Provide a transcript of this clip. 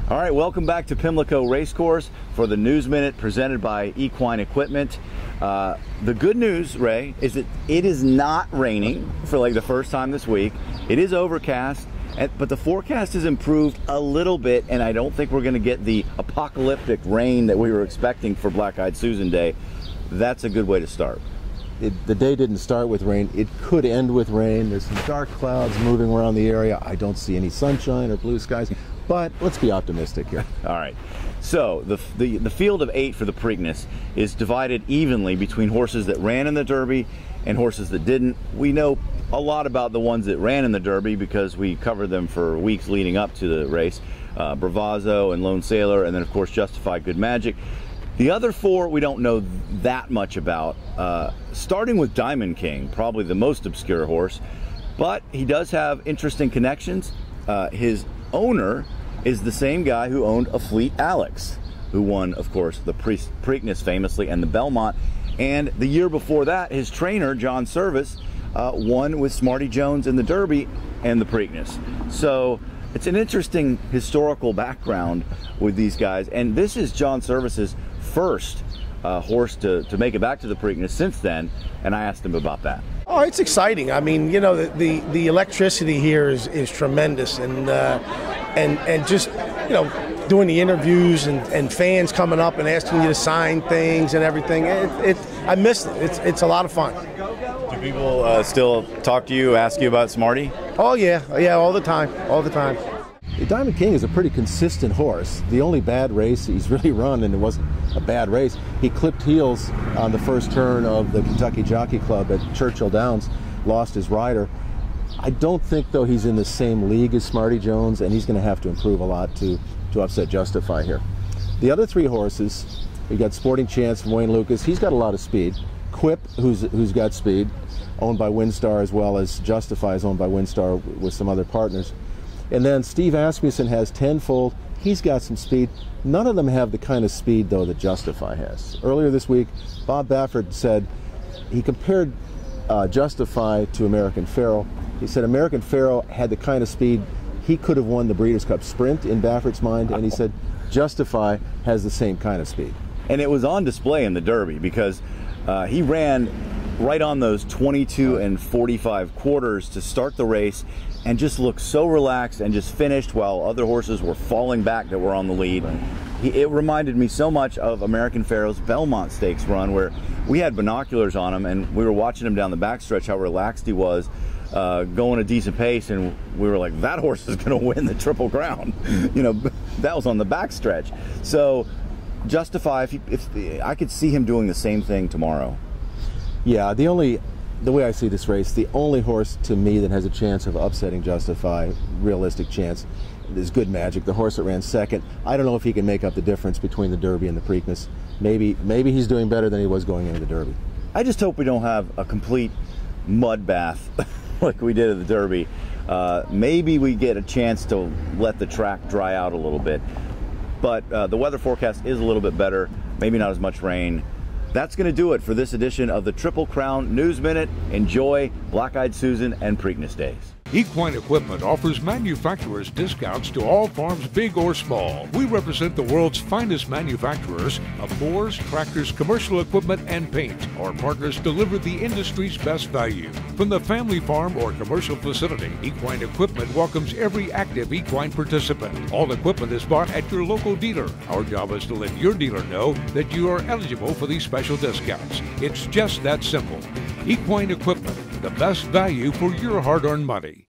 All right, welcome back to Pimlico Race Course for the News Minute presented by Equine Equipment. The good news, Ray, is that it is not raining for like the first time this week. It is overcast, but the forecast has improved a little bit, and I don't think we're going to get the apocalyptic rain that we were expecting for Black-Eyed Susan Day. That's a good way to start. The day didn't start with rain. It could end with rain. There's some dark clouds moving around the area. I don't see any sunshine or blue skies, but let's be optimistic here. All right. So the field of 8 for the Preakness is divided evenly between horses that ran in the Derby and horses that didn't. We know a lot about the ones that ran in the Derby because we covered them for weeks leading up to the race. Bravazzo and Lone Sailor, and then of course Justify Good Magic. The other 4 we don't know that much about, starting with Diamond King, probably the most obscure horse, but he does have interesting connections. His owner is the same guy who owned A Fleet Alex, who won, of course, the Preakness famously and the Belmont. And the year before that, his trainer, John Servis, won with Smarty Jones in the Derby and the Preakness. So it's an interesting historical background with these guys. And this is John Servis's first horse to make it back to the Preakness since then. And I asked him about that. Oh, it's exciting. I mean, you know, the electricity here is tremendous, and just, you know, doing the interviews and fans coming up and asking you to sign things and everything. I miss it. It's a lot of fun. Do people still talk to you, ask you about Smarty? Oh yeah, all the time, all the time. The Diamond King is a pretty consistent horse. The only bad race he's really run, and it wasn't a bad race, he clipped heels on the first turn of the Kentucky Jockey Club at Churchill Downs, lost his rider. I don't think, though, he's in the same league as Smarty Jones, and he's going to have to improve a lot to upset Justify here. The other 3 horses, we got Sporting Chance from Wayne Lucas. He's got a lot of speed. Quip, who's got speed, owned by Windstar, as well as Justify is owned by Windstar with some other partners. And then Steve Asmussen has Tenfold. He's got some speed. None of them have the kind of speed, though, that Justify has. Earlier this week, Bob Baffert said he compared Justify to American Pharoah. He said American Pharoah had the kind of speed he could have won the Breeders' Cup Sprint in Baffert's mind, and he said Justify has the same kind of speed. And it was on display in the Derby because he ran right on those 22 and 45 quarters to start the race and just looked so relaxed and just finished while other horses were falling back that were on the lead. It reminded me so much of American Pharoah's Belmont Stakes run, where we had binoculars on him and we were watching him down the backstretch, how relaxed he was, going a decent pace, and we were like, that horse is going to win the Triple Crown. You know, that was on the backstretch. So Justify, if I could see him doing the same thing tomorrow. Yeah, the way I see this race, the only horse to me that has a chance of upsetting Justify, realistic chance, is Good Magic, the horse that ran second. I don't know if he can make up the difference between the Derby and the Preakness. Maybe he's doing better than he was going into the Derby. I just hope we don't have a complete mud bath like we did at the Derby. Maybe we get a chance to let the track dry out a little bit. But the weather forecast is a little bit better, maybe not as much rain. That's going to do it for this edition of the Triple Crown News Minute. Enjoy Black-Eyed Susan and Preakness days. Equine Equipment offers manufacturers discounts to all farms, big or small. We represent the world's finest manufacturers of mowers, tractors, commercial equipment, and paint. Our partners deliver the industry's best value. From the family farm or commercial facility, Equine Equipment welcomes every active equine participant. All equipment is bought at your local dealer. Our job is to let your dealer know that you are eligible for these special discounts. It's just that simple. Equine Equipment, the best value for your hard-earned money.